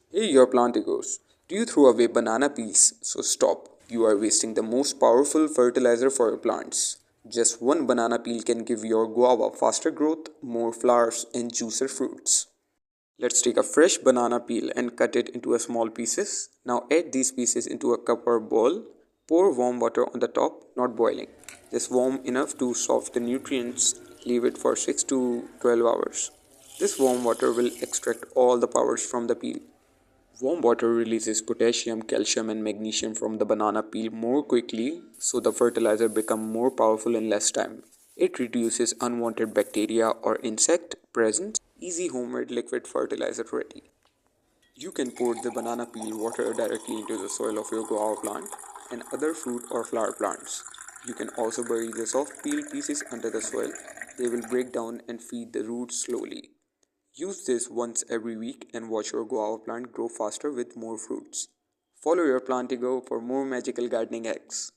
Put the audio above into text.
Hey, your plantigos. Do you throw away banana peels? So stop. You are wasting the most powerful fertilizer for your plants. Just one banana peel can give your guava faster growth, more flowers, and juicier fruits. Let's take a fresh banana peel and cut it into a small pieces. Now add these pieces into a cup or bowl. Pour warm water on the top, not boiling. Just warm enough to soften the nutrients. Leave it for 6 to 12 hours. This warm water will extract all the powers from the peel. Warm water releases potassium, calcium and magnesium from the banana peel more quickly, so the fertilizer becomes more powerful in less time. It reduces unwanted bacteria or insect presence. Easy homemade liquid fertilizer ready. You can pour the banana peel water directly into the soil of your guava plant and other fruit or flower plants. You can also bury the soft peel pieces under the soil. They will break down and feed the roots slowly. Use this once every week and watch your guava plant grow faster with more fruits. Follow your plantigo for more magical gardening hacks.